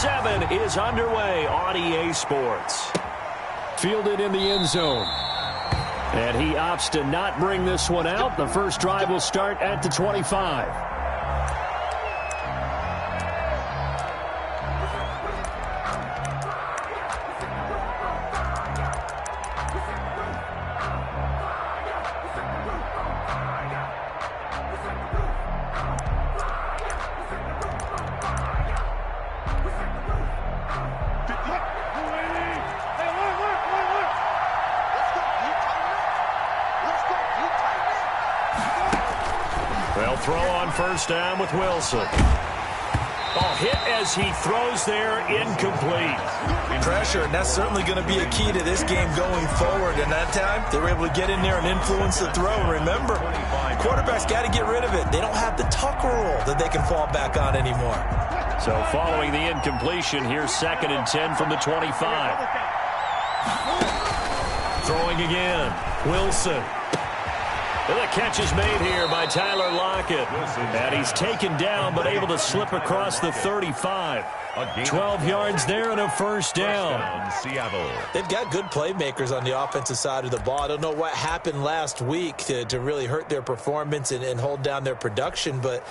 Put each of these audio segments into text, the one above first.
7 is underway on EA Sports. Fielded in the end zone. And he opts to not bring this one out. The first drive will start at the 25. They'll throw on first down with Wilson. Hit as he throws there, incomplete. Pressure, and that's certainly going to be a key to this game going forward. And that time, they were able to get in there and influence the throw. Remember, quarterbacks got to get rid of it. They don't have the tuck rule that they can fall back on anymore. So following the incompletion, here's 2nd and 10 from the 25. Throwing again, Wilson. The catch is made here by Tyler Lockett. And he's taken down but able to slip across the 35. 12 yards there and a first down. Seattle. They've got good playmakers on the offensive side of the ball. I don't know what happened last week to really hurt their performance and hold down their production, but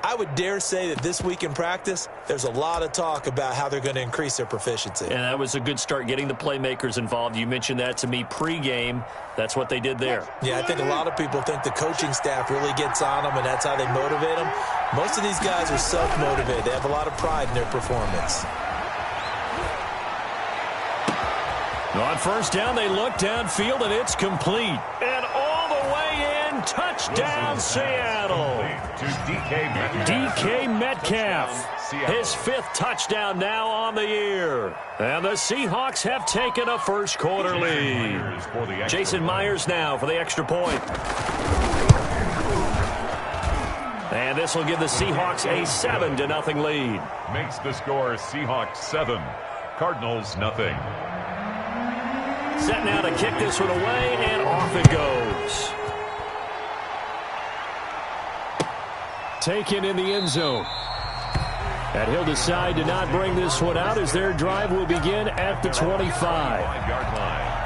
I would dare say that this week in practice, there's a lot of talk about how they're going to increase their proficiency. And that was a good start, getting the playmakers involved. You mentioned that to me pregame. That's what they did there. Yeah, I think a lot of people think the coaching staff really gets on them, and that's how they motivate them. Most of these guys are self-motivated. They have a lot of pride in their performance. On first down, they look downfield, and it's complete. And all the way in, touchdown, Seattle. To DK Metcalf. His 5th touchdown now on the year. And the Seahawks have taken a first quarter lead. Jason Myers now for the extra point. And this will give the Seahawks a 7-0 lead. Makes the score Seahawks 7, Cardinals nothing. Set now to kick this one away, and off it goes. Taken in the end zone. And he'll decide to not bring this one out as their drive will begin at the 25-yard line.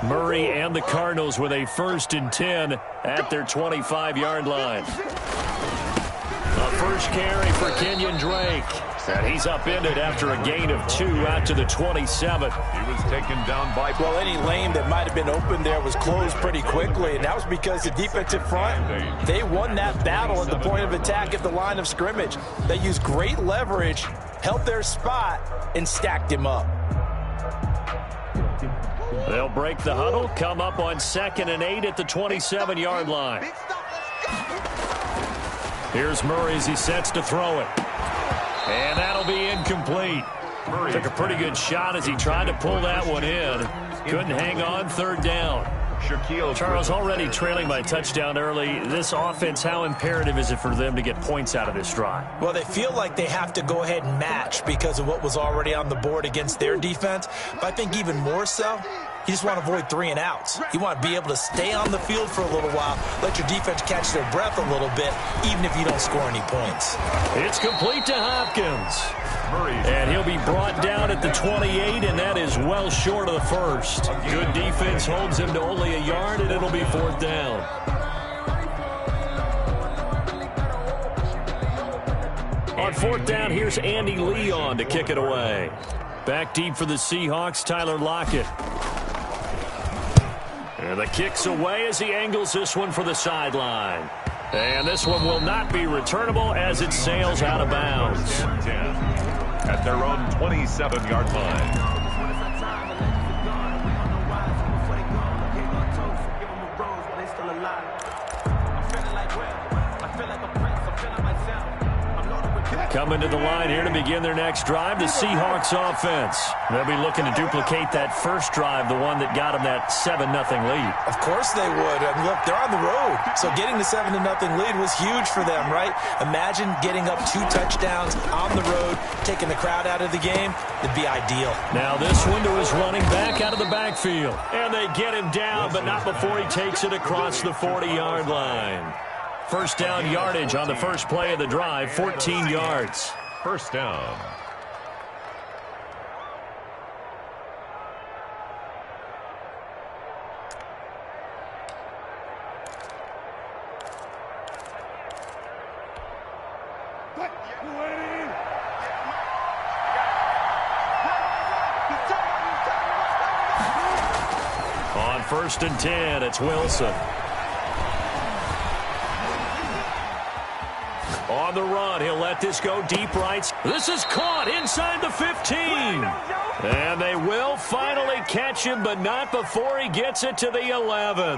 Murray and the Cardinals with a 1st and 10 at their 25-yard line. A first carry for Kenyon Drake. And he's upended after a gain of 2 out to the 27. He was taken down by... Well, any lane that might have been open there was closed pretty quickly, and that was because the defensive front, they won that battle at the point of attack at the line of scrimmage. They used great leverage, held their spot, and stacked him up. They'll break the huddle, come up on 2nd and 8 at the 27-yard line. Here's Murray as he sets to throw it. And that'll be incomplete. Took a pretty good shot as he tried to pull that one in. Couldn't hang on, 3rd down. Charles, already trailing by touchdown early. This offense, how imperative is it for them to get points out of this drive? Well, they feel like they have to go ahead and match because of what was already on the board against their defense. But I think even more so, you just want to avoid 3 and outs. You want to be able to stay on the field for a little while, let your defense catch their breath a little bit, even if you don't score any points. It's complete to Hopkins. And he'll be brought down at the 28, and that is well short of the 1st. Good defense holds him to only a yard, and it'll be 4th down. On 4th down, here's Andy Leon to kick it away. Back deep for the Seahawks, Tyler Lockett. And the kick's away as he angles this one for the sideline. And this one will not be returnable as it sails out of bounds. At their own 27-yard line. Coming to the line here to begin their next drive, the Seahawks offense. They'll be looking to duplicate that first drive, the one that got them that 7-0 lead. Of course they would. And look, they're on the road. So getting the 7-0 lead was huge for them, right? Imagine getting up 2 touchdowns on the road, taking the crowd out of the game. It'd be ideal. Now this window is running back out of the backfield. And they get him down, but not before he takes it across the 40-yard line. First down yardage on the first play of the drive, 14 yards. First down. On 1st and 10, it's Wilson. On the run, he'll let this go deep right. This is caught inside the 15. And they will finally catch him, but not before he gets it to the 11.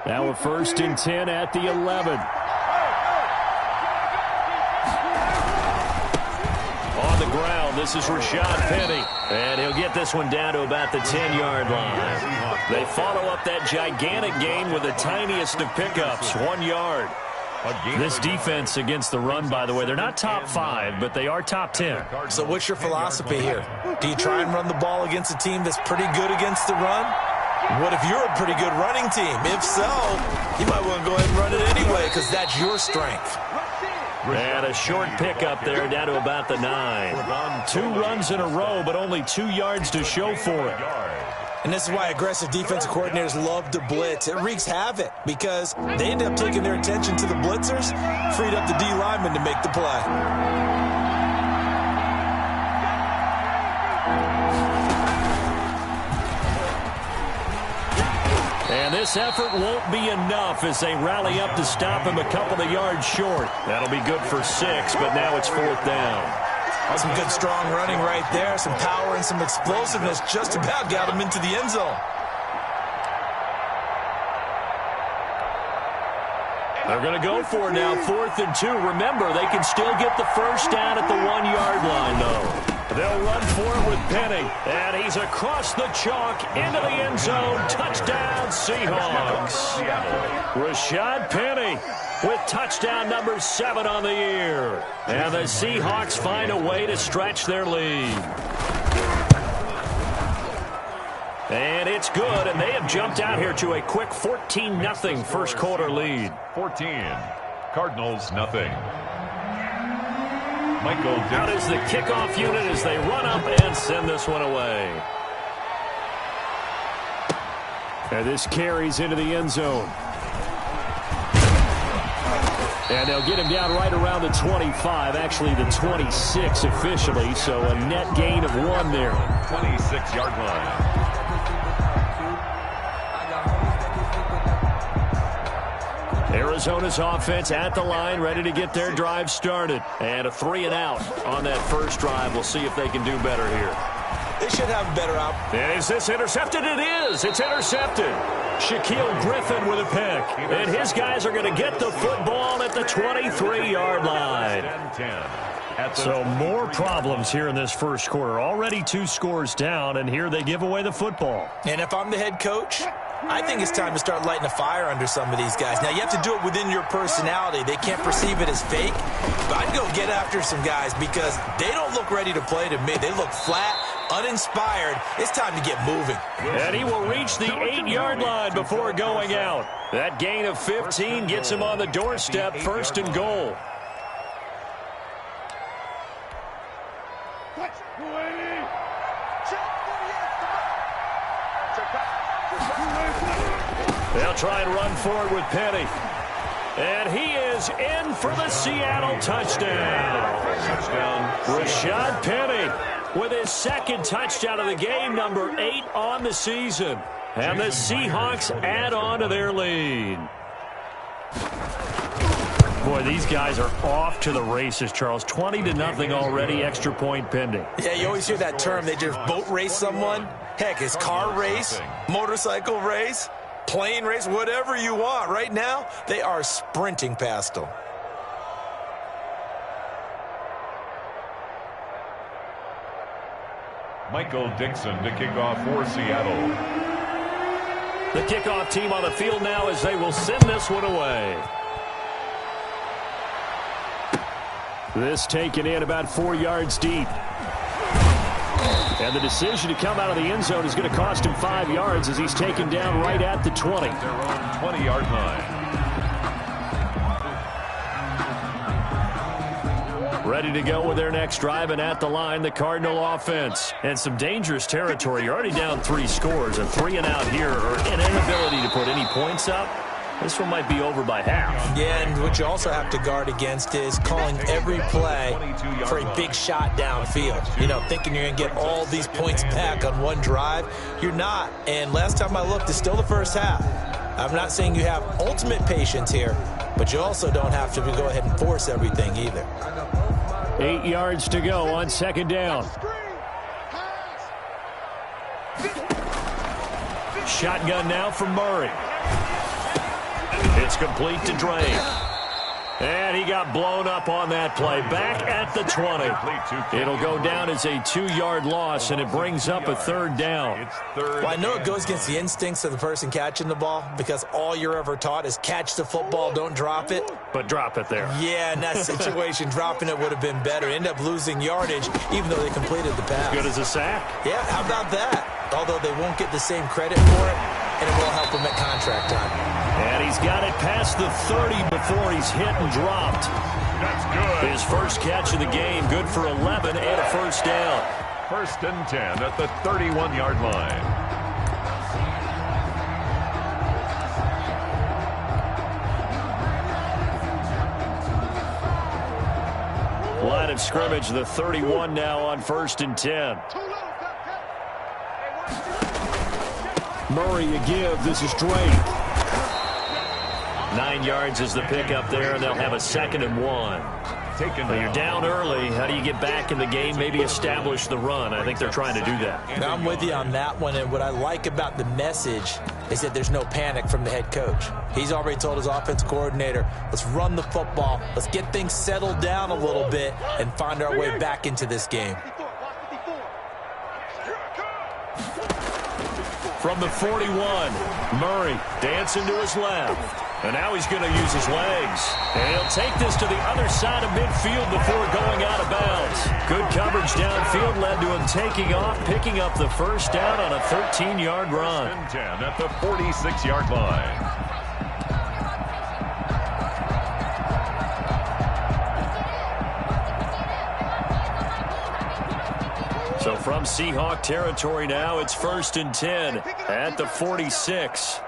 Now a 1st and 10 at the 11. On the ground, this is Rashad Penny. And he'll get this one down to about the 10-yard line. They follow up that gigantic gain with the tiniest of pickups, 1 yard. This defense against the run, by the way, they're not top 5, but they are top 10. So what's your philosophy here? Do you try and run the ball against a team that's pretty good against the run? What if you're a pretty good running team? If so, you might want to go ahead and run it anyway because that's your strength. And a short pickup there down to about the 9. 2 runs in a row, but only 2 yards to show for it. And this is why aggressive defensive coordinators love to blitz. It wreaks havoc because they end up taking their attention to the blitzers, freed up the D lineman to make the play. And this effort won't be enough as they rally up to stop him a couple of yards short. That'll be good for 6, but now it's 4th down. Some good strong running right there. Some power and some explosiveness just about got him into the end zone. They're going to go for it now, 4th and 2. Remember, they can still get the first down at the 1-yard line, though. They'll run for it with Penny. And he's across the chalk into the end zone. Touchdown, Seahawks. Rashad Penny with touchdown number 7 on the year. And the Seahawks find a way to stretch their lead. And it's good, and they have jumped out here to a quick 14-0 first quarter lead. 14. Cardinals, nothing. Michael Out is the kickoff unit as they run up and send this one away. And this carries into the end zone. And they'll get him down right around the 25, actually the 26 officially, so a net gain of 1 there. 26-yard line. Arizona's offense at the line, ready to get their drive started. And a 3-and-out on that first drive. We'll see if they can do better here. They should have a better out. And is this intercepted? It is. It's intercepted. Shaquille Griffin with a pick. And his guys are going to get the football at the 23-yard line. So more problems here in this first quarter. Already 2 scores down, and here they give away the football. And if I'm the head coach, I think it's time to start lighting a fire under some of these guys. Now, you have to do it within your personality. They can't perceive it as fake. But I'd go get after some guys because they don't look ready to play to me. They look flat, uninspired. It's time to get moving. And he will reach the 8-yard line before going out. That gain of 15 gets him on the doorstep, 1st and goal. They'll try and run forward with Penny. And he is in for the Seattle touchdown. Rashad Penny with his 2nd touchdown of the game, number 8 on the season. And the Seahawks add on to their lead. Boy, these guys are off to the races, Charles. 20-0 already, extra point pending. Yeah, you always hear that term. They just boat race someone. Heck, it's car race, motorcycle race, plane race, whatever you want. Right now, they are sprinting past them. Michael Dixon to kick off for Seattle. The kickoff team on the field now as they will send this one away. This taken in about 4 yards deep. And the decision to come out of the end zone is going to cost him 5 yards as he's taken down right at the 20. Their own 20-yard line. Ready to go with their next drive, and at the line, the Cardinal offense. And some dangerous territory. You're already down 3 scores. A 3-and-out here, or an inability to put any points up. This one might be over by half. Yeah, and what you also have to guard against is calling every play for a big shot downfield. You know, thinking you're going to get all these points back on one drive. You're not. And last time I looked, it's still the first half. I'm not saying you have ultimate patience here, but you also don't have to go ahead and force everything either. 8 yards to go on second down. Shotgun now from Murray. It's complete to Drake. And he got blown up on that play. Back at the 20. It'll go down as a 2-yard loss, and it brings up a third down. Well, I know it goes against the instincts of the person catching the ball because all you're ever taught is catch the football, don't drop it. But drop it there. Yeah, in that situation, dropping it would have been better. End up losing yardage, even though they completed the pass. Good as a sack. Yeah, how about that? Although they won't get the same credit for it, and it will help them at contract time. And he's got it past the 30 before he's hit and dropped. That's good. His first catch of the game, good for 11 and a first down. 1st and 10 at the 31-yard line. Line of scrimmage, the 31 now on 1st and 10. Murray a give. This is Drake. 9 yards is the pickup there, and they'll have a 2nd and 1. Well, you're down early. How do you get back in the game, maybe establish the run? I think they're trying to do that. Now, I'm with you on that one, and what I like about the message is that there's no panic from the head coach. He's already told his offense coordinator, let's run the football, let's get things settled down a little bit, and find our way back into this game. From the 41, Murray dancing to his left. And now he's going to use his legs. And he'll take this to the other side of midfield before going out of bounds. Good coverage downfield led to him taking off, picking up the first down on a 13-yard run. 1st and 10 at the 46-yard line. So from Seahawk territory now, it's 1st and 10 at the 46.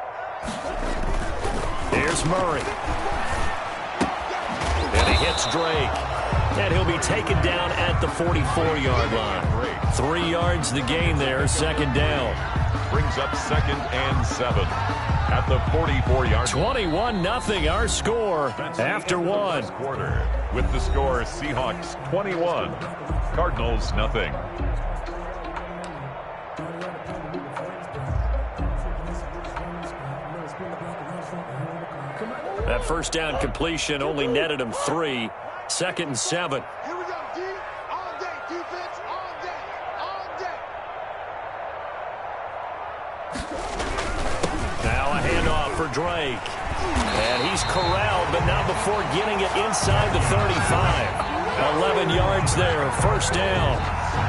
Here's Murray. And he hits Drake. And he'll be taken down at the 44-yard line. 3 yards the gain there, 2nd down. Brings up 2nd and 7 at the 44-yard line. 21-0 our score after one. Quarter with the score Seahawks 21, Cardinals nothing. That first down completion only netted him 3. 2nd and 7. Here we go, D. All day, defense, all day, all day. Now a handoff for Drake. And he's corralled, but not before getting it inside the 35. 11 yards there, 1st down.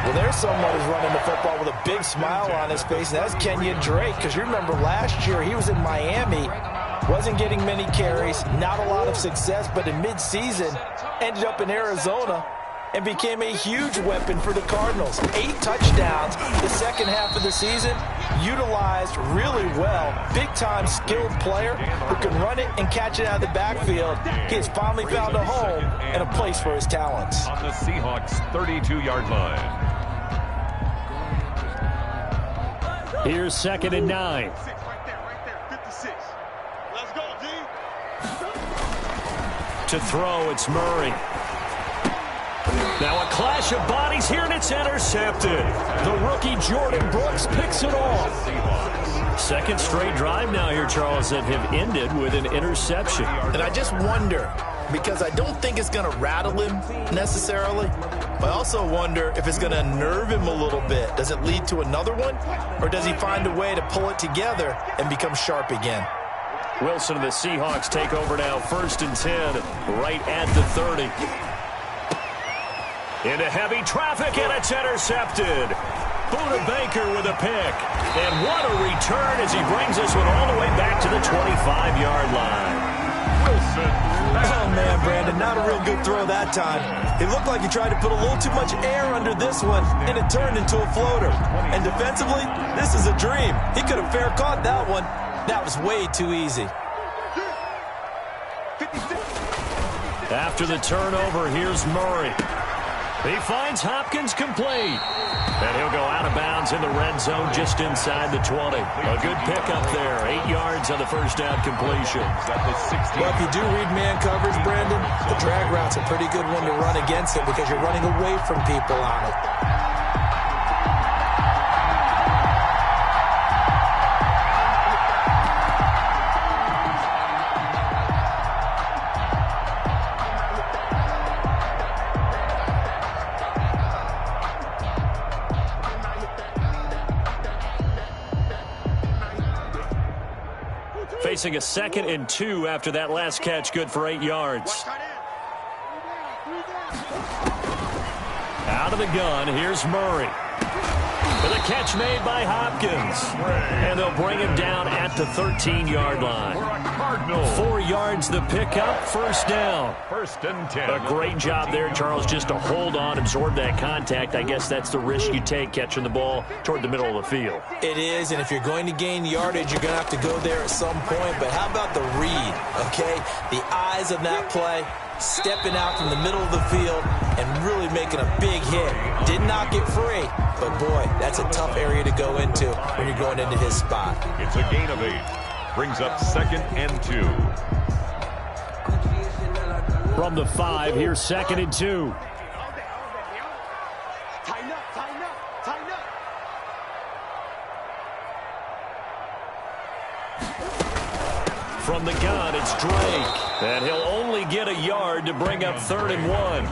Well, there's someone who's running the football with a big smile on his face, and that's Kenyon Drake, because you remember last year he was in Miami, wasn't getting many carries, not a lot of success, but in midseason ended up in Arizona and became a huge weapon for the Cardinals. 8 touchdowns the second half of the season, utilized really well. Big-time skilled player who can run it and catch it out of the backfield. He has finally found a home and a place for his talents. On the Seahawks 32-yard line. Here's 2nd and 9. Right there, 56. Let's go, D. To throw, it's Murray. Now a clash of bodies here, and it's intercepted. The rookie Jordan Brooks picks it off. Second straight drive now here, Charles, that have ended with an interception. And I just wonder, because I don't think it's going to rattle him necessarily, but I also wonder if it's going to unnerve him a little bit. Does it lead to another one, or does he find a way to pull it together and become sharp again? Wilson and the Seahawks take over now, 1st and 10, right at the 30. Into heavy traffic, and it's intercepted. Buda Baker with a pick. And what a return as he brings this one all the way back to the 25-yard line. Wilson. Oh, man, Brandon, not a real good throw that time. It looked like he tried to put a little too much air under this one, and it turned into a floater. And defensively, this is a dream. He could have fair caught that one. That was way too easy. After the turnover, here's Murray. He finds Hopkins complete. And he'll go out of bounds in the red zone just inside the 20. A good pickup there. 8 yards on the first down completion. Well, if you do read man coverage, Brandon, the drag route's a pretty good one to run against it because you're running away from people on it. Facing a 2nd and 2 after that last catch, good for 8 yards. Out of the gun, here's Murray. With a catch made by Hopkins. And they'll bring him down at the 13-yard line. 4 yards the pickup, 1st down. 1st and 10. A great job there, Charles, just to hold on, absorb that contact. I guess that's the risk you take catching the ball toward the middle of the field. It is, and if you're going to gain yardage, you're going to have to go there at some point. But how about the read, okay? The eyes of that play, stepping out from the middle of the field and really making a big hit. Did not get free, but boy, that's a tough area to go into when you're going into his spot. It's a gain of 8. Brings up 2nd and 2. From the 5, here's 2nd and 2. Tighten up, tighten up, tighten up. From the gun, it's Drake. And he'll only get a yard to bring up 3rd and 1.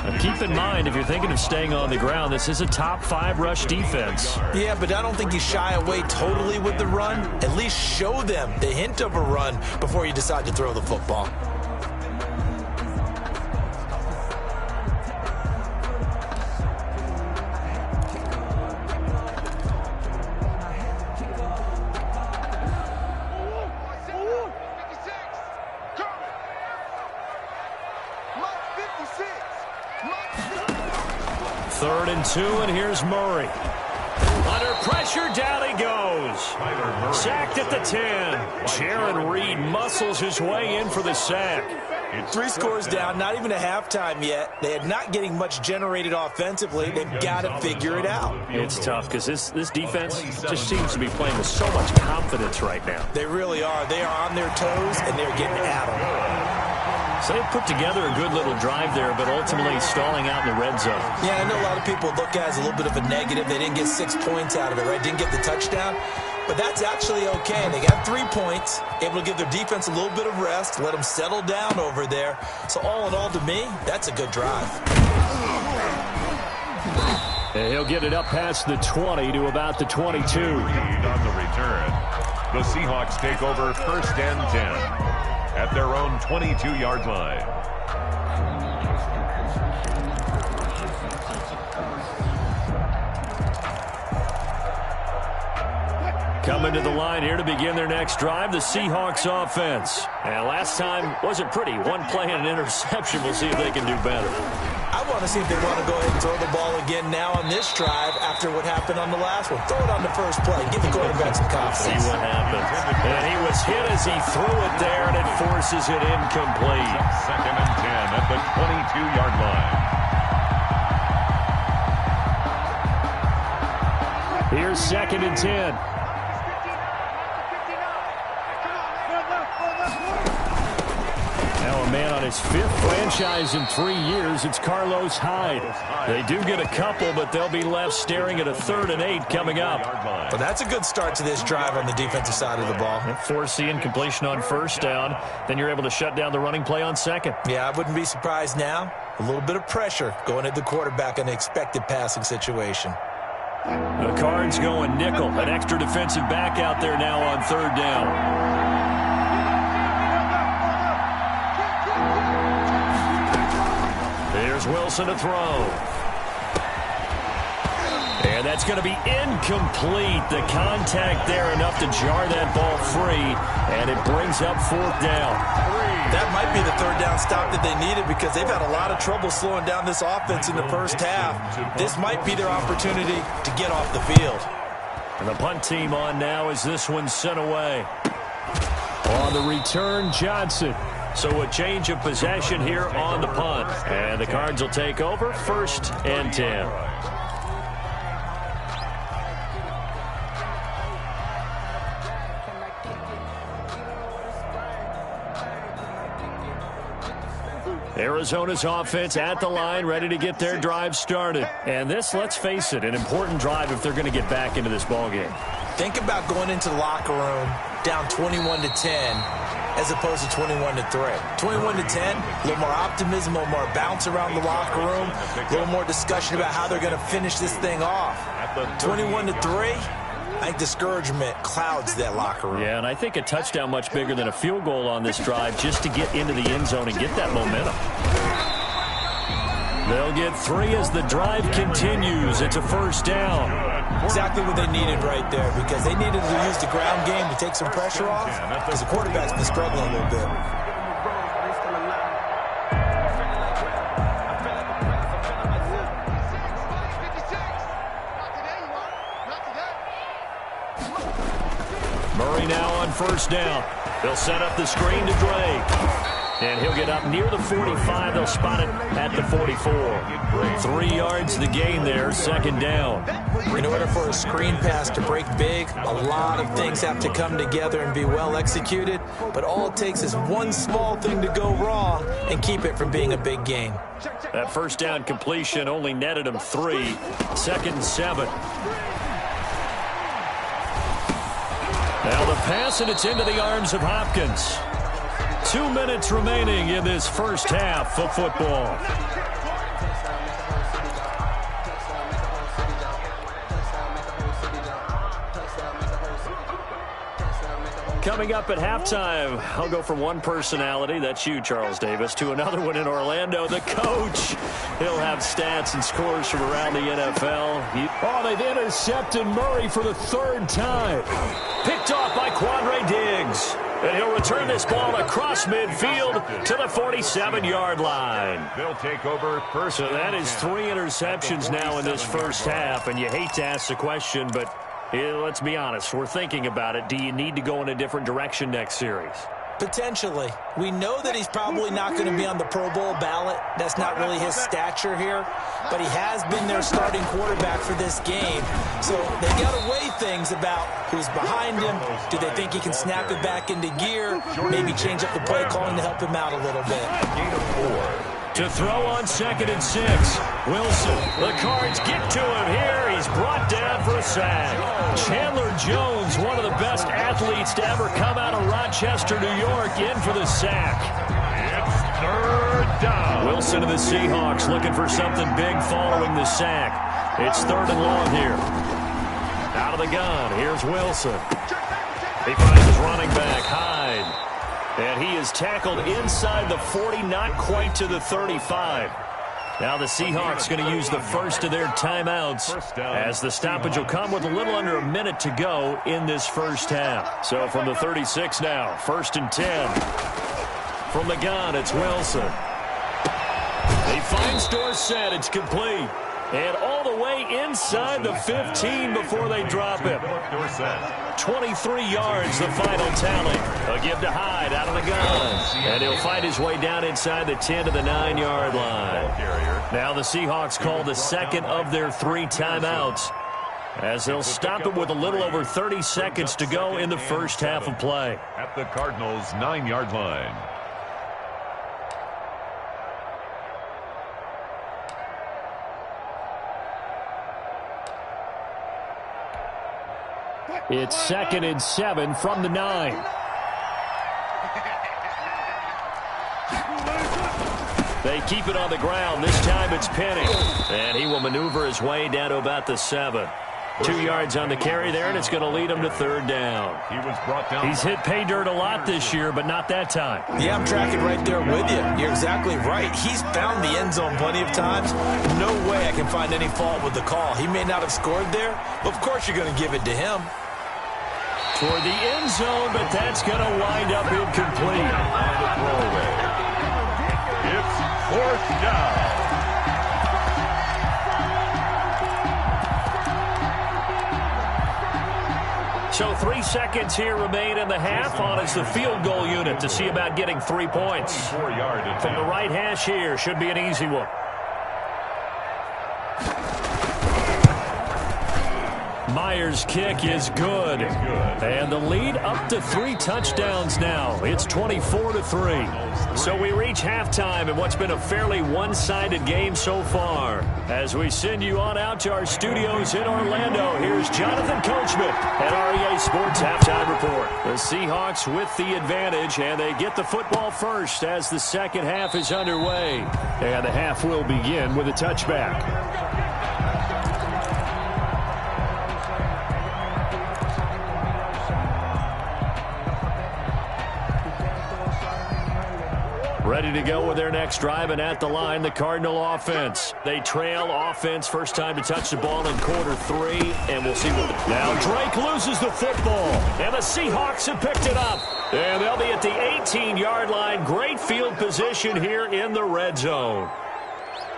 Now keep in mind, if you're thinking of staying on the ground, this is a top 5 rush defense. Yeah, but I don't think you shy away totally with the run. At least show them the hint of a run before you decide to throw the football. Third and 2, and here's Murray. Under pressure, down he goes. Sacked at the 10. Jaron Reed muscles his way in for the sack. 3 scores down, not even a halftime yet. They are not getting much generated offensively. They've got to figure it out. It's tough because this defense just seems to be playing with so much confidence right now. They really are. They are on their toes, and they're getting at them. So they put together a good little drive there, but ultimately stalling out in the red zone. Yeah, I know a lot of people look at it as a little bit of a negative. They didn't get 6 points out of it, right? Didn't get the touchdown. But that's actually okay. They got 3 points, able to give their defense a little bit of rest, let them settle down over there. So all in all, to me, that's a good drive. And he'll get it up past the 20 to about the 22. On the return, the Seahawks take over 1st and 10 at their own 22-yard line. Coming to the line here to begin their next drive, the Seahawks offense. And last time wasn't pretty. 1 play and an interception. We'll see if they can do better. I want to see if they want to go ahead and throw the ball again now on this drive after what happened on the last one. Throw it on the first play. Give the quarterback some confidence. See what happens. And he was hit as he threw it there, and it forces it incomplete. 2nd and 10 at the 22-yard line. Here's 2nd and 10. Now a man on his 5th franchise in 3 years. It's Carlos Hyde. They do get a couple, but they'll be left staring at a 3rd and 8 coming up. But that's a good start to this drive on the defensive side of the ball. Forcing incompletion on 1st down. Then you're able to shut down the running play on 2nd. Yeah, I wouldn't be surprised now. A little bit of pressure going at the quarterback in an expected passing situation. The Cards going nickel. An extra defensive back out there now on 3rd down. Here's Wilson to throw. And that's going to be incomplete. The contact there enough to jar that ball free, and it brings up 4th down. That might be the 3rd down stop that they needed because they've had a lot of trouble slowing down this offense in the first half. This might be their opportunity to get off the field. And the punt team on now as this one's sent away. On the return, Johnson. So a change of possession here on the punt. And the Cards will take over 1st and 10. Arizona's offense at the line, ready to get their drive started. And this, let's face it, an important drive if they're going to get back into this ballgame. Think about going into the locker room down 21-10 as opposed to 21-3. 21-10, a little more optimism, a little more bounce around the locker room, a little more discussion about how they're going to finish this thing off. 21-3, I think discouragement clouds that locker room. Yeah, and I think a touchdown much bigger than a field goal on this drive just to get into the end zone and get that momentum. They'll get 3 as the drive continues. It's a 1st down. Exactly what they needed right there because they needed to use the ground game to take some pressure off because the quarterback's been struggling a little bit. Murray now on 1st down. They'll set up the screen to Drake. And he'll get up near the 45. They'll spot it at the 44. 3 yards the gain there, 2nd down. In order for a screen pass to break big, a lot of things have to come together and be well executed. But all it takes is one small thing to go wrong and keep it from being a big gain. That 1st down completion only netted him 3. 2nd and 7. Now the pass, and it's into the arms of Hopkins. 2 minutes remaining in this first half of football. Coming up at halftime, I'll go from one personality, that's you, Charles Davis, to another one in Orlando, the coach. He'll have stats and scores from around the NFL. They've intercepted Murray for the 3rd time. Picked off by Quandre Diggs. And he'll return this ball across midfield to the 47-yard line. They'll take over 1st. So that is 3 interceptions now in this first half. And you hate to ask the question, but let's be honest. We're thinking about it. Do you need to go in a different direction next series? Potentially. We know that he's probably not going to be on the Pro Bowl ballot. That's not really his stature here. But he has been their starting quarterback for this game. So they got to weigh things about who's behind him. Do they think he can snap it back into gear? Maybe change up the play calling to help him out a little bit. To throw on 2nd and 6. Wilson. The Cards get to him here. He's brought down for a sack. Chandler Jones, one of the best athletes to ever come out of Rochester, New York, in for the sack. It's 3rd down. Wilson to the Seahawks looking for something big following the sack. It's 3rd and long here. Out of the gun. Here's Wilson. He finds his running back, Hyde. And he is tackled inside the 40, not quite to the 35. Now the Seahawks going to use the first of their timeouts as the stoppage will come with a little under a minute to go in this first half. So from the 36 now, 1st and 10. From the gun, it's Wilson. He finds Dorsett. It's complete. And all the way inside the 15 before they drop him. 23 yards, the final tally. A give to Hyde out of the gun. And he'll fight his way down inside the 10 to the 9-yard line. Now the Seahawks call the 2nd of their 3 timeouts, as they'll stop it with a little over 30 seconds to go in the first half of play. At the Cardinals' 9-yard line. It's 2nd and 7 from the 9. They keep it on the ground. This time it's Penny. And he will maneuver his way down to about the 7. 2 yards on the carry there, and it's going to lead him to 3rd down. He was brought down. He's hit pay dirt a lot this year, but not that time. Yeah, I'm tracking right there with you. You're exactly right. He's found the end zone plenty of times. No way I can find any fault with the call. He may not have scored there, but of course you're going to give it to him. Toward the end zone, but that's going to wind up incomplete. On the throwaway. It's 4th down. So 3 seconds here remain in the half. On is the field goal unit to see about getting 3 points. 4-yard attempt. From the right hash here, should be an easy one. Myers' kick is good. And the lead up to 3 touchdowns now. It's 24-3. So we reach halftime in what's been a fairly one-sided game so far. As we send you on out to our studios in Orlando, here's Jonathan Coachman at REA Sports Halftime Report. The Seahawks with the advantage, and they get the football first as the second half is underway. And the half will begin with a touchback. Ready to go with their next drive, and at the line, the Cardinal offense. They trail offense, first time to touch the ball in quarter 3, and we'll see what. Now Drake loses the football, and the Seahawks have picked it up. And they'll be at the 18-yard line. Great field position here in the red zone.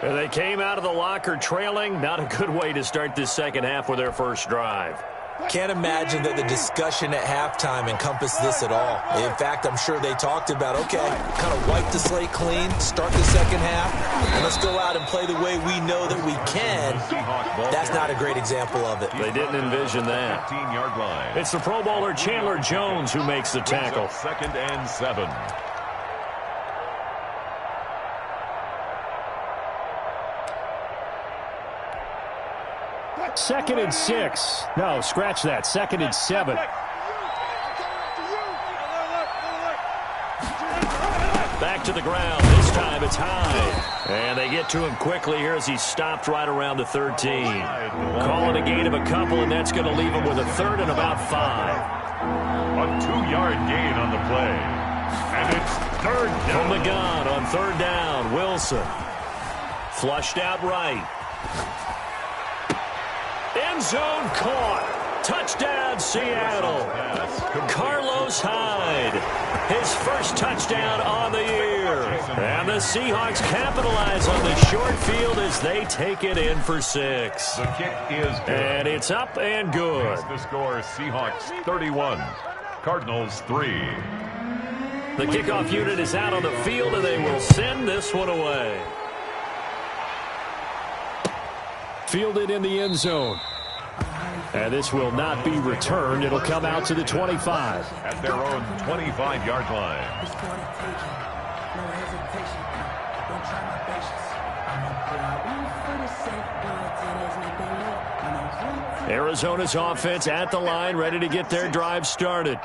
And they came out of the locker trailing. Not a good way to start this second half with their first drive. Can't imagine that the discussion at halftime encompassed this at all. In fact, I'm sure they talked about, okay, kind of wipe the slate clean, start the second half, and let's go out and play the way we know that we can. That's not a great example of it. They didn't envision that. 15-yard line. It's the Pro Bowler Chandler Jones who makes the tackle. 2nd and 7. Second and 6. No, scratch that. 2nd and 7. Back to the ground. This time it's high. And they get to him quickly here as he's stopped right around the 13. Calling a gain of a couple, and that's going to leave him with a 3rd and about 5. A 2-yard gain on the play. And it's 3rd down. From the gun on 3rd down, Wilson. Flushed out right. End zone caught. Touchdown, Seattle. Carlos Hyde, his first touchdown on the year. And the Seahawks capitalize on the short field as they take it in for 6. The kick is good. And it's up and good. The score, Seahawks 31, Cardinals 3. The kickoff unit is out on the field, and they will send this one away. Fielded in the end zone. And this will not be returned. It'll come out to the 25. At their own 25-yard line. Arizona's offense at the line, ready to get their drive started.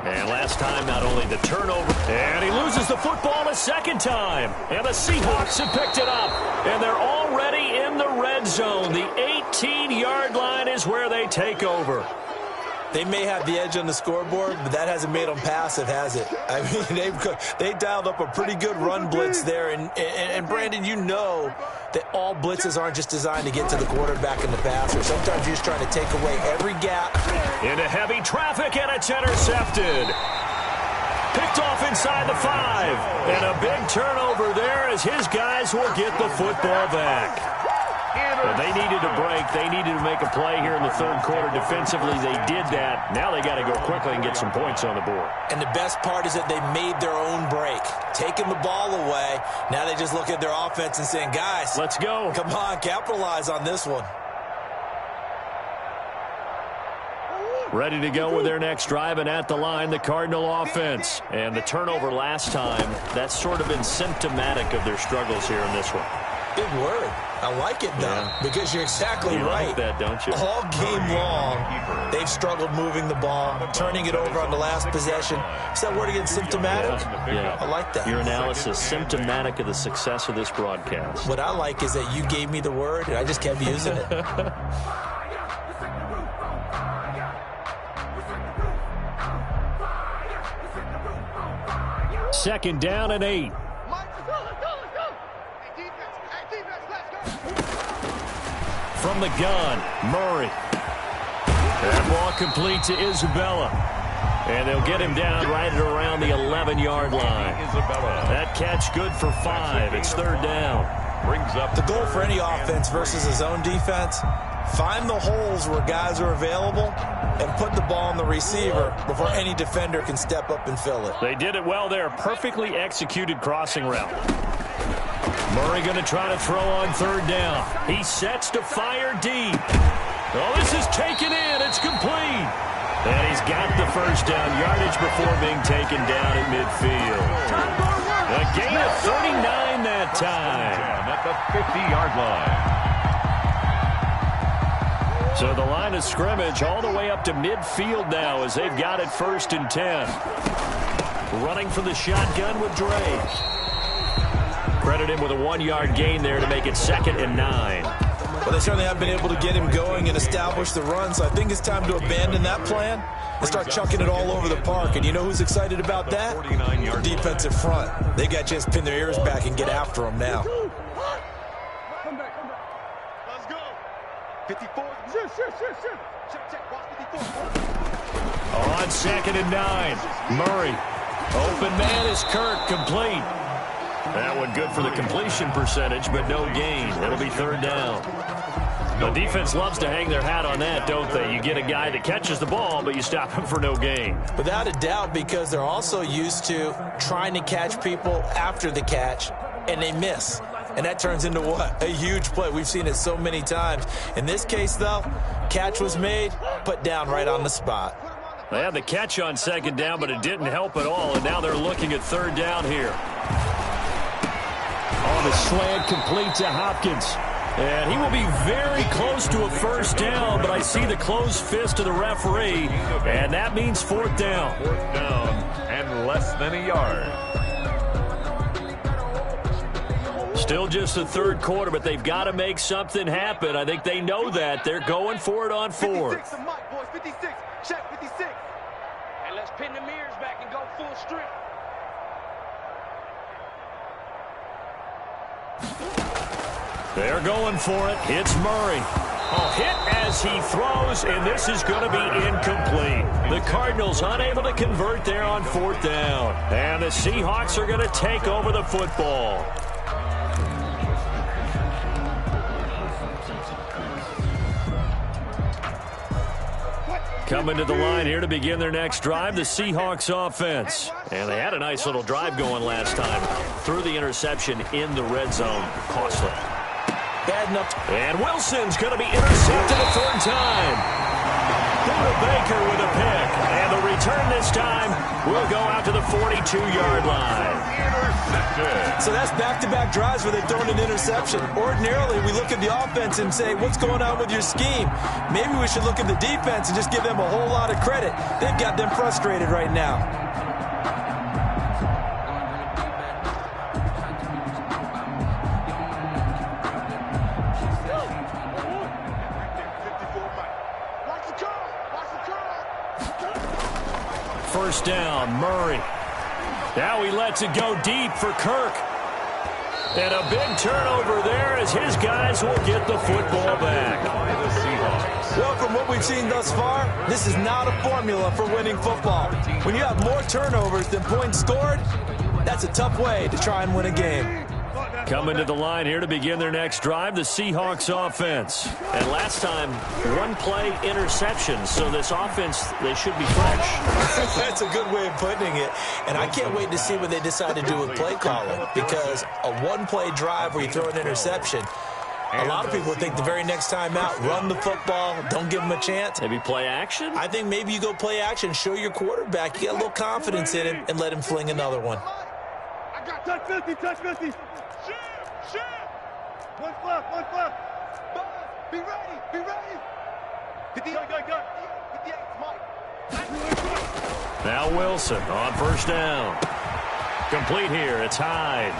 And last time, not only the turnover, and he loses the football a second time. And the Seahawks have picked it up. And they're already in the red zone. The 18-yard line is where they take over. They may have the edge on the scoreboard, but that hasn't made them passive, has it? I mean, they dialed up a pretty good run blitz there. And Brandon, you know that all blitzes aren't just designed to get to the quarterback and the passer. Sometimes you're just trying to take away every gap. Into heavy traffic, and it's intercepted. Picked off inside the 5. And a big turnover there as his guys will get the football back. And they needed a break. They needed to make a play here in the third quarter. Defensively, they did that. Now they got to go quickly and get some points on the board. And the best part is that they made their own break. Taking the ball away. Now they just look at their offense and saying, guys, let's go. Come on, capitalize on this one. Ready to go with their next drive, and at the line, the Cardinal offense. And the turnover last time, that's sort of been symptomatic of their struggles here in this one. Big word. I like it, though, because you're exactly right. Like that, don't you? All game long, they've struggled moving the ball, turning it over on the last possession. Is that word again, symptomatic? Yeah. I like that. Your analysis, symptomatic of the success of this broadcast. What I like is that you gave me the word, and I just kept using it. Second down and 8. From the gun, Murray. That ball complete to Isabella. And they'll get him down right at around the 11-yard line. That catch good for 5. It's third down. Brings up the goal for any offense versus his own defense. Find the holes where guys are available and put the ball on the receiver before any defender can step up and fill it. They did it well there. Perfectly executed crossing route. Murray going to try to throw on third down. He sets to fire deep. Oh, this is taken in. It's complete. And he's got the first down yardage before being taken down at midfield. A gain of 39 that time. at the 50-yard line. So the line of scrimmage all the way up to midfield now as they've got it 1st and 10. Running from the shotgun with Dre. Credit him with a 1-yard gain there to make it 2nd and 9. Well, they certainly have been able to get him going and establish the run, so I think it's time to abandon that plan and start chucking it all over the park. And you know who's excited about that? Defensive front. They got a chance to pin their ears back and get after him now. Let's go. 54. Check. Watch 54. On 2nd and 9. Murray. Open man is Kirk. Complete. That one good for the completion percentage, but no gain. It'll be 3rd down. The defense loves to hang their hat on that, don't they? You get a guy that catches the ball, but you stop him for no gain. Without a doubt, because they're also used to trying to catch people after the catch, and they miss. And that turns into what? A huge play. We've seen it so many times. In this case, though, catch was made, put down right on the spot. They had the catch on 2nd down, but it didn't help at all, and now they're looking at 3rd down here. On the slant, complete to Hopkins. And he will be very close to a 1st down, but I see the closed fist of the referee, and that means 4th down. 4th down and less than a yard. Still just the 3rd quarter, but they've got to make something happen. I think they know that. They're going for it on 4th. 56 to Mike, boys. 56. Check 56. And let's pin the mirrors back and go full strength. They're going for it. It's Murray. A hit as he throws, and this is going to be incomplete. The Cardinals unable to convert there on 4th down. And the Seahawks are going to take over the football. Coming to the line here to begin their next drive, the Seahawks offense. And they had a nice little drive going last time. Threw the interception in the red zone. Costly. Bad enough. And Wilson's going to be intercepted a 3rd time. Buda Baker with a pick. And the return this time will go out to the 42-yard line. Intercepted. So that's back-to-back drives where they've thrown an interception. Ordinarily, we look at the offense and say, what's going on with your scheme? Maybe we should look at the defense and just give them a whole lot of credit. They've got them frustrated right now. First down, Murray. Now he lets it go deep for Kirk. And a big turnover there as his guys will get the football back. Well, from what we've seen thus far, this is not a formula for winning football. When you have more turnovers than points scored, that's a tough way to try and win a game. Coming to the line here to begin their next drive, the Seahawks offense. And last time, 1-play interception, so this offense, they should be fresh. That's a good way of putting it. And I can't wait to see what they decide to do with play calling, because a 1-play drive where you throw an interception, a lot of people think the very next time out, run the football, don't give them a chance. Maybe play action? I think maybe you go play action, show your quarterback, you got a little confidence in him, and let him fling another one. I got touch 50, touch 50. One fluff. Be ready. Get the go. Get the eight, Mike. Now Wilson on first down. Complete here. It's Hyde.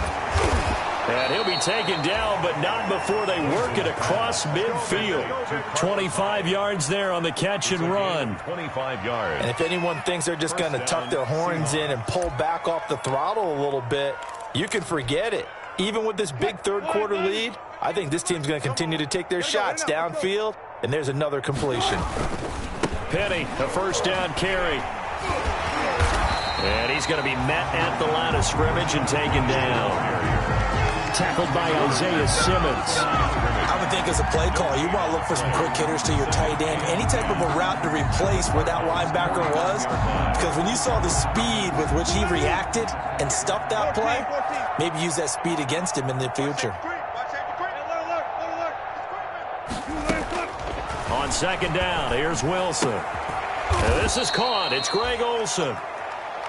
And he'll be taken down, but not before they work it across midfield. 25 yards there on the catch and run. 25 yards. And if anyone thinks they're just going to tuck their horns in and pull back off the throttle a little bit, you can forget it. Even with this big third-quarter lead, I think this team's going to continue to take their shots downfield, and there's another completion. Penny, a first down carry. And he's going to be met at the line of scrimmage and taken down. Tackled by Isaiah Simmons. I would think as a play call, you want to look for some quick hitters to your tight end. Any type of a route to replace where that linebacker was. Because when you saw the speed with which he reacted and stuffed that play, maybe use that speed against him in the future. On second down, here's Wilson. And this is caught. It's Greg Olsen.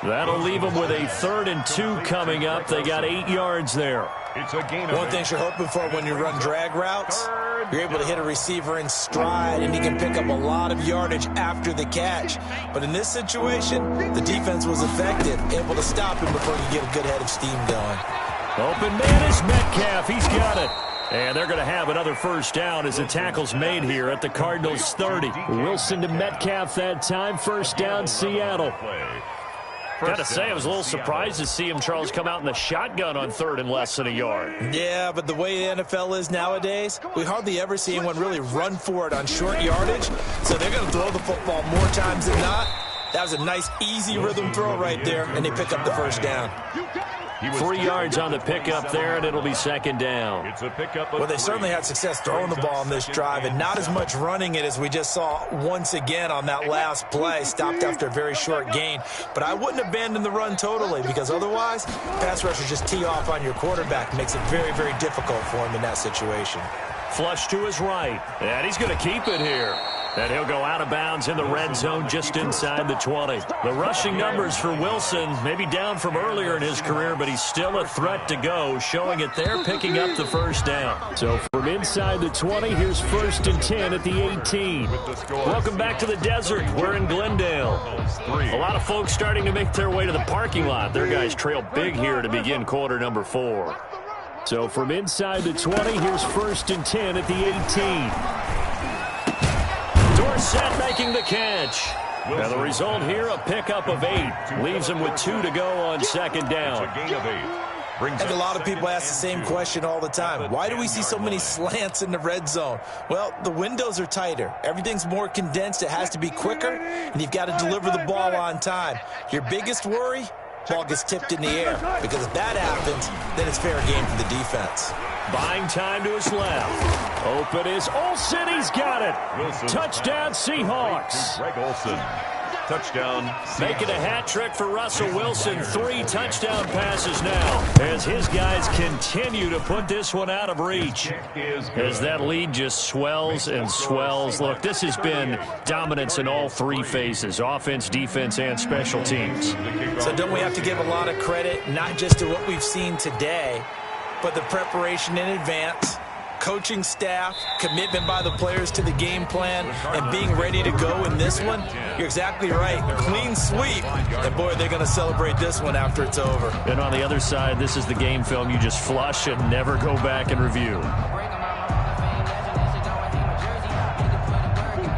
That'll leave them with a 3rd and 2 coming up. They got 8 yards there. It's a gain One thing you're hoping for when you run drag routes, you're able to hit a receiver in stride, and he can pick up a lot of yardage after the catch. But in this situation, the defense was effective, able to stop him before you get a good head of steam going. Open man is Metcalf. He's got it. And they're going to have another first down as the tackle's made here at the Cardinals' 30. Wilson to Metcalf that time. First down, Seattle. Got to say, I was a little surprised to see him, Charles, come out in the shotgun on 3rd and less than a yard. Yeah, but the way the NFL is nowadays, we hardly ever see anyone really run for it on short yardage. So they're going to throw the football more times than not. That was a nice, easy rhythm throw right there, and they pick up the first down. 3 yards on the pickup there, and it'll be second down. It's a pickup of Well, they certainly had success throwing the ball on this drive, and not as much running it as we just saw once again on that last play, stopped after a very short gain. But I wouldn't abandon the run totally, because otherwise, pass rushers just tee off on your quarterback. Makes it very, very difficult for him in that situation. Flush to his right, and he's going to keep it here. And he'll go out of bounds in the red zone just inside the 20. The rushing numbers for Wilson may be down from earlier in his career, but he's still a threat to go, showing it there, picking up the first down. So from inside the 20, here's 1st and 10 at the 18. Welcome back to the desert. We're in Glendale. A lot of folks starting to make their way to the parking lot. Their guys trail big here to begin quarter number 4. So from inside the 20, here's 1st and 10 at the 18. Dorsett making the catch. Now the result here, a pickup of 8. Leaves him with 2 to go on second down. And a lot of people ask the same question all the time. Why do we see so many slants in the red zone? Well, the windows are tighter. Everything's more condensed. It has to be quicker, and you've got to deliver the ball on time. Your biggest worry? Ball gets tipped in the air, because if that happens, then it's fair game for the defense. Buying time to his left. Open is Olsen. He's got it. Wilson. Touchdown, Seahawks. Greg Olsen. Touchdown. Making a hat trick for Russell Wilson. 3 touchdown passes now as his guys continue to put this one out of reach. As that lead just swells and swells. Look, this has been dominance in all 3 phases, offense, defense, and special teams. So don't we have to give a lot of credit, not just to what we've seen today, but the preparation in advance, coaching staff, commitment by the players to the game plan, and being ready to go in this one? You're exactly right. Clean sweep. And, boy, they're going to celebrate this one after it's over. And on the other side, this is the game film you just flush and never go back and review.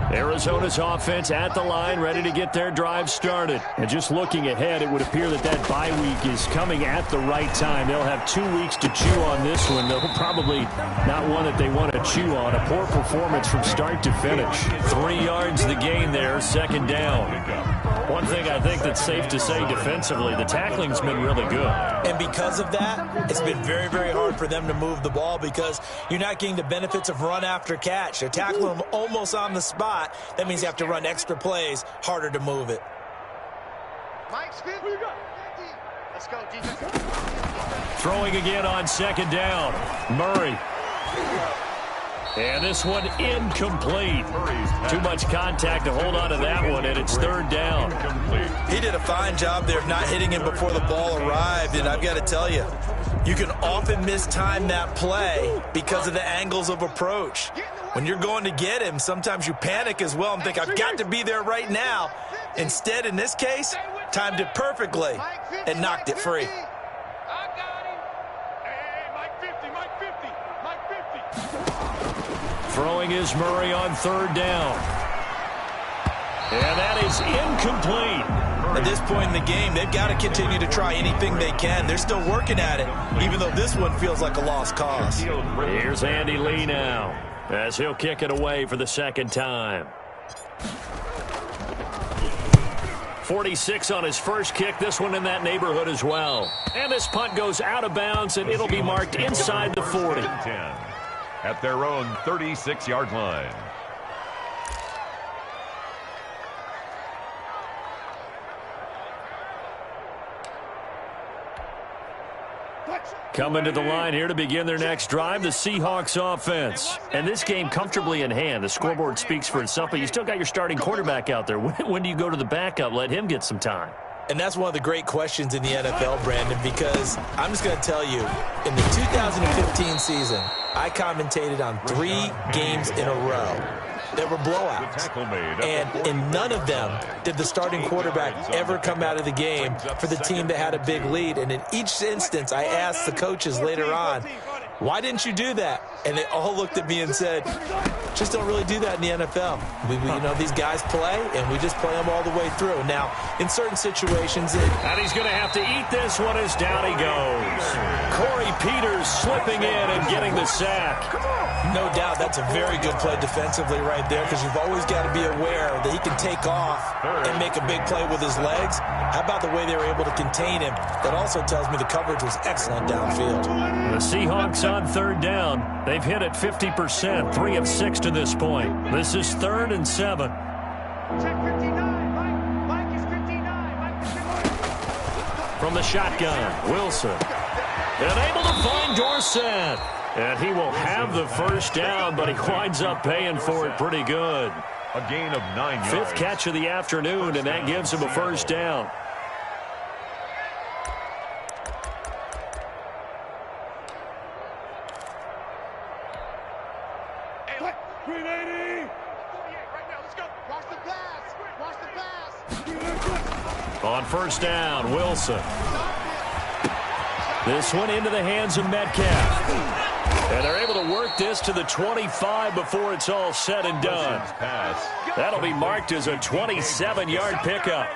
Arizona's offense at the line, ready to get their drive started. And just looking ahead, it would appear that that bye week is coming at the right time. They'll have 2 weeks to chew on this one, though probably not one that they want to chew on. A poor performance from start to finish. 3 yards the gain there, second down. One thing I think that's safe to say defensively, the tackling's been really good. And because of that, it's been very, very hard for them to move the ball because you're not getting the benefits of run after catch. They're tackling them almost on the spot. That means you have to run extra plays, harder to move it. Mike's good. Let's go, defense. Throwing again on second down. Murray. And this one incomplete. Too much contact to hold on to that one, and it's third down. He did a fine job there of not hitting him before the ball arrived, and I've got to tell you, You can often mistime that play because of the angles of approach. When you're going to get him, sometimes you panic as well and think, I've got to be there right now. Instead, in this case, timed it perfectly and knocked it free. I got him. Hey, Mike 50. Throwing is Murray on third down. And that is incomplete. At this point in the game, they've got to continue to try anything they can. They're still working at it, even though this one feels like a lost cause. Here's Andy Lee now, as he'll kick it away for the second time. 46 on his first kick, this one in that neighborhood as well. And this punt goes out of bounds, and it'll be marked inside the 40. 10 at their own 36-yard line. Coming to the line here to begin their next drive, the Seahawks offense. And this game comfortably in hand. The scoreboard speaks for itself, but you still got your starting quarterback out there. When do you go to the backup? Let him get some time. And that's one of the great questions in the NFL, Brandon, because I'm just going to tell you, in the 2015 season, I commentated on 3 games in a row that were blowouts. And in none of them did the starting quarterback ever come out of the game for the team that had a big lead. And in each instance, I asked the coaches later on, why didn't you do that? And they all looked at me and said, just don't really do that in the NFL. You know, these guys play, and we just play them all the way through. Now, in certain situations... And he's going to have to eat this one as down he goes. Corey Peters slipping in and getting the sack. No doubt that's a very good play defensively right there, because you've always got to be aware that he can take off and make a big play with his legs. How about the way they were able to contain him? That also tells me the coverage was excellent downfield. The Seahawks on third down. They've hit it 50%, 3 of 6 to this point. This is 3rd and 7. Check 59. Mike is 59. From the shotgun, Wilson. And able to find Dorsett. And he will have the first down, but he winds up paying for it pretty good. A gain of 9 yards. 5th catch of the afternoon, and that gives him a first down. Hey, look. 380. 48 right now. Let's go. Watch the pass. Watch the pass. On first down, Wilson. This one into the hands of Metcalf. And they're able to work this to the 25 before it's all said and done. That'll be marked as a 27-yard pickup.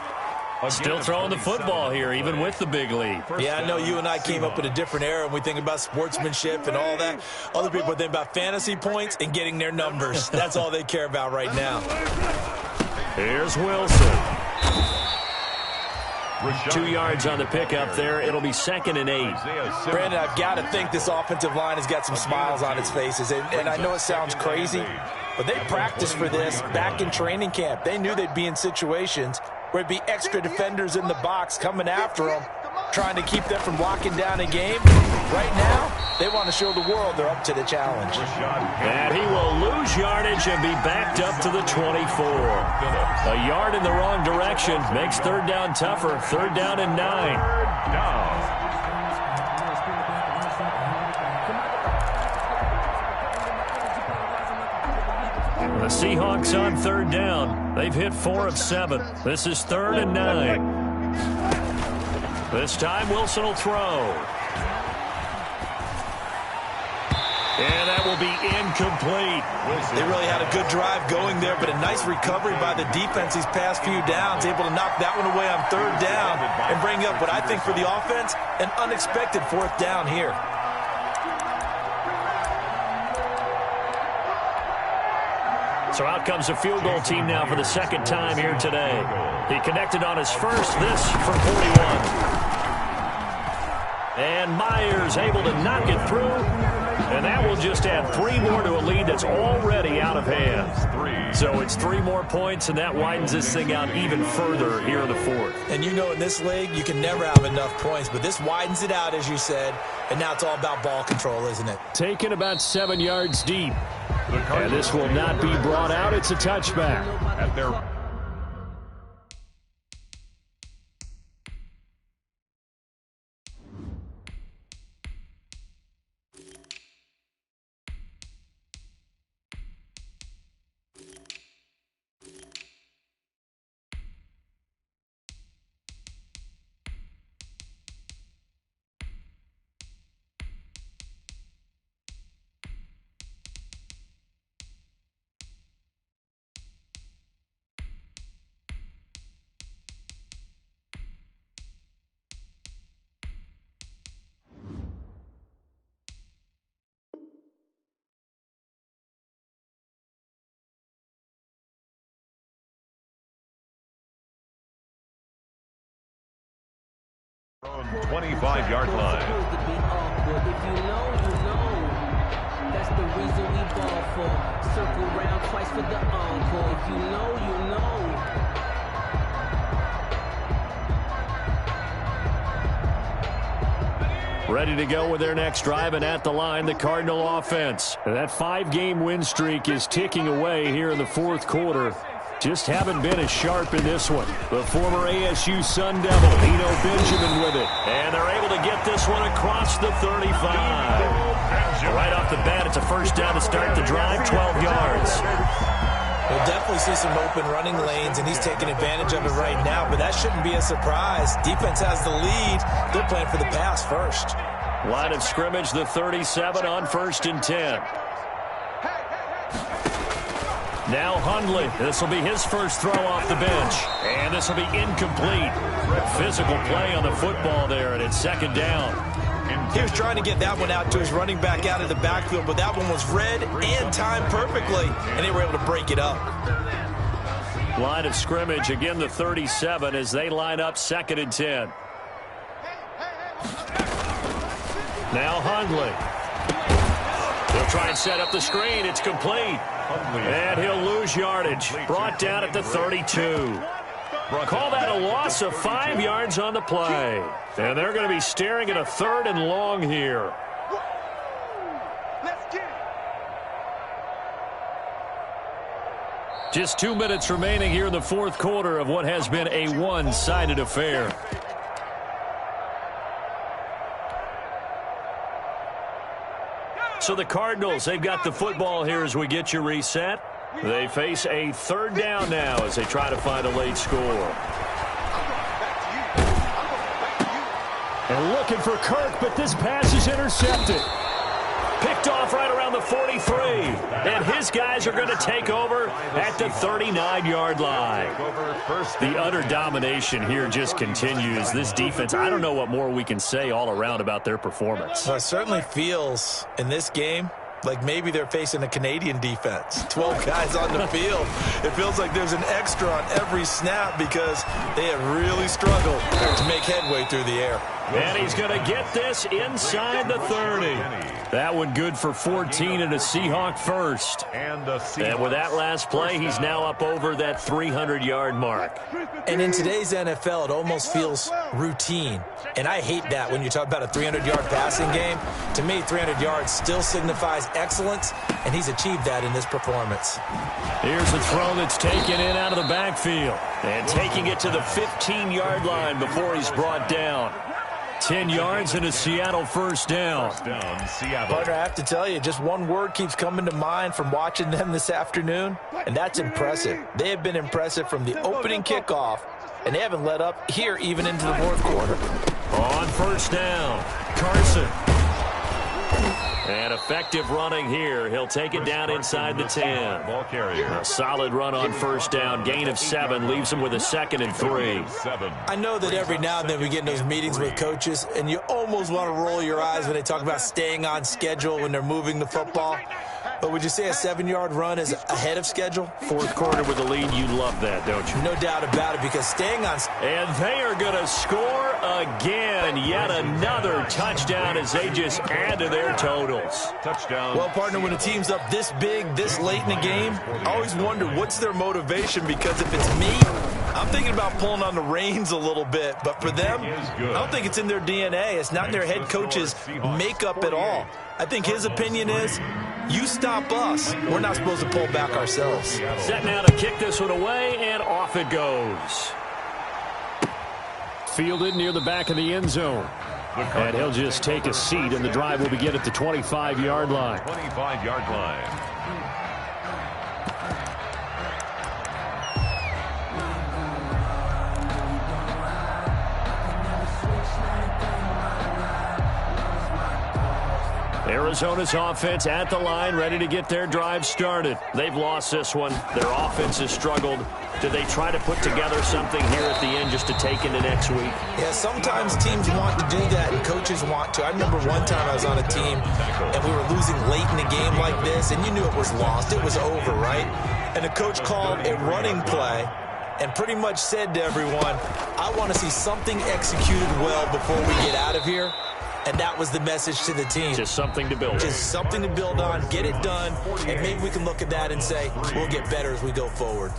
Still throwing the football here, even with the big lead. Yeah, I know you and I came up in a different era, and we think about sportsmanship and all that. Other people think about fantasy points and getting their numbers. That's all they care about right now. Here's Wilson. 2 yards on the pickup there. It'll be 2nd and 8. Brandon, I've got to think this offensive line has got some smiles on its faces. And I know it sounds crazy, but they practiced for this back in training camp. They knew they'd be in situations where it'd be extra defenders in the box coming after them, trying to keep them from locking down a game. Right now, they want to show the world they're up to the challenge. And he will lose yardage and be backed up to the 24. A yard in the wrong direction makes third down tougher. 3rd down and 9. The Seahawks on 3rd down. They've hit 4 of 7. This is 3rd and 9. This time Wilson will throw. And that will be incomplete. They really had a good drive going there, but a nice recovery by the defense these past few downs, able to knock that one away on 3rd down and bring up what I think for the offense, an unexpected 4th down here. So out comes the field goal team now for the 2nd time here today. He connected on his first, this from 41. And Myers able to knock it through. And that will just add 3 more to a lead that's already out of hand. So it's 3 more points, and that widens this thing out even further here in the 4th. And you know in this league, you can never have enough points, but this widens it out, as you said, and now it's all about ball control, isn't it? Taken about 7 yards deep. And this will not be brought out. It's a touchback. At their 25-yard line. If you know, you know. That's the reason we ball for. Circle round twice for the encore. If you know, you know. Ready to go with their next drive, and at the line, the Cardinal offense. That 5-game win streak is ticking away here in the fourth quarter. Just haven't been as sharp in this one. The former ASU Sun Devil, Eno Benjamin with it. And they're able to get this one across the 35. Right off the bat, it's a first down to start the drive, 12 yards. We'll definitely see some open running lanes, and he's taking advantage of it right now, but that shouldn't be a surprise. Defense has the lead. They're playing for the pass first. Line of scrimmage, the 37 on 1st and 10. Now Hundley. This will be his first throw off the bench. And this will be incomplete. Physical play on the football there, and it's second down. He was trying to get that one out to his running back out of the backfield, but that one was read and timed perfectly, and they were able to break it up. Line of scrimmage, again the 37 as they line up 2nd and 10. Now Hundley. He'll try and set up the screen. It's complete. And he'll lose yardage. Brought down at the 32. Call that a loss of 5 yards on the play. And they're going to be staring at a 3rd and long here. Just 2 minutes remaining here in the fourth quarter of what has been a one-sided affair. So the Cardinals, they've got the football here as we get you reset. They face a 3rd down now as they try to find a late score. And looking for Kirk, but this pass is intercepted. Picked off right around the 43. And his guys are going to take over at the 39-yard line. The utter domination here just continues. This defense, I don't know what more we can say all around about their performance. Well, it certainly feels in this game like maybe they're facing a Canadian defense. 12 guys on the field. It feels like there's an extra on every snap because they have really struggled to make headway through the air. And he's going to get this inside the 30. That one good for 14 and a Seahawk first. And with that last play, he's now up over that 300-yard mark. And in today's NFL, it almost feels routine. And I hate that when you talk about a 300-yard passing game. To me, 300 yards still signifies excellence, and he's achieved that in this performance. Here's a throw that's taken in out of the backfield. And taking it to the 15-yard line before he's brought down. 10 yards and a Seattle first down. Partner, I have to tell you, just one word keeps coming to mind from watching them this afternoon, and that's impressive. They have been impressive from the opening kickoff, and they haven't let up here even into the fourth quarter. On first down, Carson. And effective running here. He'll take it down inside the 10. Ball carrier. A solid run on first down. Gain of 7 leaves him with a 2nd and 3. I know that every now and then we get in those meetings with coaches, and you almost want to roll your eyes when they talk about staying on schedule when they're moving the football. But would you say a 7-yard run is ahead of schedule? Fourth quarter with the lead, you love that, don't you? No doubt about it, because staying on... And they are going to score again. Yet another touchdown as they just add to their totals. Touchdown. Well, partner, when a team's up this big, this late in the game, I always wonder what's their motivation, because if it's me, I'm thinking about pulling on the reins a little bit. But for them, I don't think it's in their DNA. It's not in their head coach's makeup at all. I think his opinion is, you stop us, we're not supposed to pull back ourselves. Set now to kick this one away, and off it goes. Fielded near the back of the end zone. And he'll just take a seat, and the drive will begin at the 25-yard line. 25-yard line. Arizona's offense at the line, ready to get their drive started. They've lost this one. Their offense has struggled. Do they try to put together something here at the end just to take into next week? Yeah, sometimes teams want to do that, and coaches want to. I remember one time I was on a team, and we were losing late in a game like this, and you knew it was lost. It was over, right? And the coach called a running play, and pretty much said to everyone, I want to see something executed well before we get out of here. And that was the message to the team. Just something to build on. Just something to build on, get it done, and maybe we can look at that and say, we'll get better as we go forward.